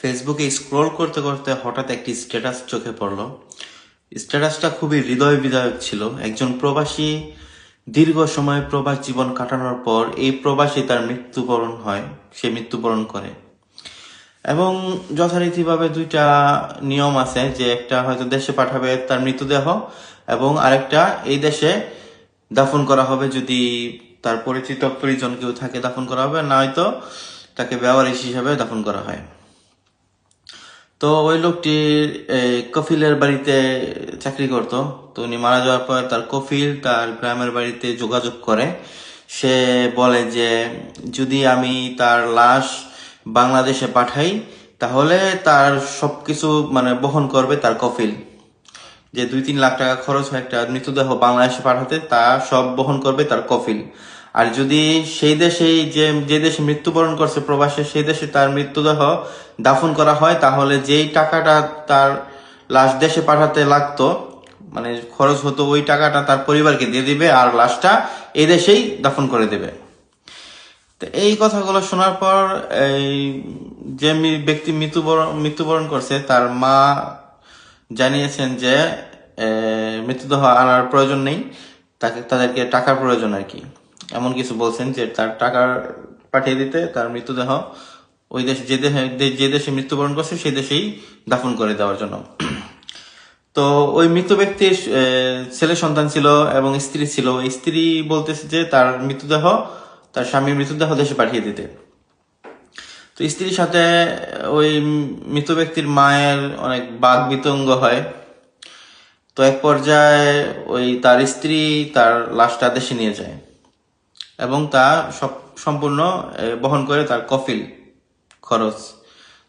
ফেসবুকে স্ক্রোল করতে করতে হঠাৎ একটি স্ট্যাটাস চোখে পড়লো। স্ট্যাটাসটা খুবই হৃদয় বিদারক ছিল। একজন প্রবাসী দীর্ঘ সময় প্রবাস জীবন কাটানোর পর এই প্রবাসী তার মৃত্যুবরণ হয়, সে মৃত্যুবরণ করে। এবং যথারীতিভাবে দুইটা নিয়ম আছে, যে একটা হয়তো দেশে পাঠাবে তার মৃতদেহ, এবং আরেকটা এই দেশে দাফন করা হবে, যদি তার পরিচিত পরিজন কেউ থাকে দাফন করা হবে, না হয়তো তাকে বেওয়ারিশ হিসাবে দাফন করা হয়। তো ওই লোকটি কফিলের বাড়িতে চাকরি করত। তো উনি মারা যাওয়ার পর তার কফিল তার গ্রামের বাড়িতে যোগাযোগ করে। সে বলে যে যদি আমি তার লাশ বাংলাদেশে পাঠাই তাহলে তার সবকিছু মানে বহন করবে তার কফিল। যে 2-3 লাখ টাকা খরচ হয় একটা মৃতদেহ বাংলাদেশে পাঠাতে, তা সব বহন করবে তার কফিল। আর যদি সেই দেশেই যে দেশে মৃত্যুবরণ করছে প্রবাসে, সেই দেশে তার মৃতদেহ দাফন করা হয়, তাহলে যেই টাকাটা তার লাশ দেশে পাঠাতে লাগতো, মানে খরচ হতো, ওই টাকাটা তার পরিবারকে দিয়ে দিবে, আর লাশটা এই দেশেই দাফন করে দেবে। তো এই কথাগুলো শোনার পর এই যে ব্যক্তি মৃত্যুবরণ করছে তার মা জানিয়েছেন যে মৃতদেহ আনার প্রয়োজন নেই, তাদেরকে টাকার প্রয়োজন আর কি, এমন কিছু বলছেন, যে তার টাকা পাঠিয়ে দিতে, তার মৃতদেহ ওই দেশে যে দেশে মৃত্যুবরণ করছে সেই দেশেই দাফন করে দেওয়ার জন্য। তো ওই মৃত ব্যক্তির ছেলে সন্তান ছিল এবং স্ত্রী ছিল। স্ত্রী বলতেছে যে তার মৃতদেহ, তার স্বামীর মৃতদেহ দেশে পাঠিয়ে দিতে। তো স্ত্রীর সাথে ওই মৃত ব্যক্তির মায়ের অনেক বাদ বিতঙ্গ হয়। তো এক পর্যায়ে ওই তার স্ত্রী তার লাশটা দেশে নিয়ে যায় এবং তা সম্পূর্ণ বহন করে তার কফিল খরচ।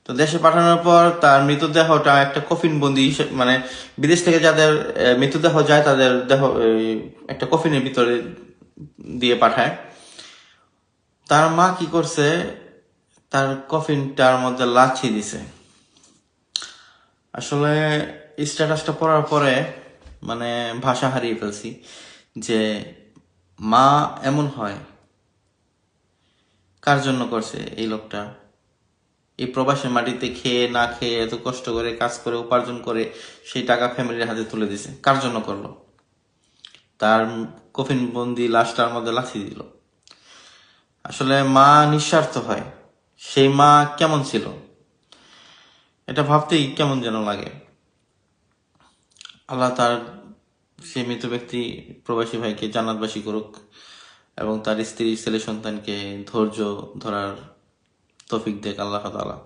তো দেশে পাঠানোর পর তার মৃতদেহটা একটা কফিন বন্দি, মানে বিদেশ থেকে যাদের মৃতদেহ যায় তাদের দেহ একটা কফিনের ভিতরে দিয়ে পাঠায়। তার মা কি করছে, তার কফিনটার মধ্যে লাথি দিছে। আসলে স্ট্যাটাসটা পড়ার পরে মানে ভাষা হারিয়ে ফেলছি, যে মা এমন হয়, কার জন্য করছে এই লোকটা? এই প্রবাসের মাটিতে খেয়ে না খেয়ে এত কষ্ট করে কাজ করে উপার্জন করে সেই টাকা ফ্যামিলির হাতে তুলে দিছে, কার জন্য করলো? তার কফিন বন্দি লাশটার মধ্যে লাথি দিল। আসলে মা নিঃস্বার্থ হয়, সেই মা কেমন ছিল এটা ভাবতেই কেমন যেন লাগে। আল্লাহ তার সেই মৃত ব্যক্তি প্রবাসী ভাইকে জান্নাতবাসী করুক, এবং তার স্ত্রী ছেলে সন্তানকে ধৈর্য ধরার তৌফিক দেখ আল্লাহ তাআলা।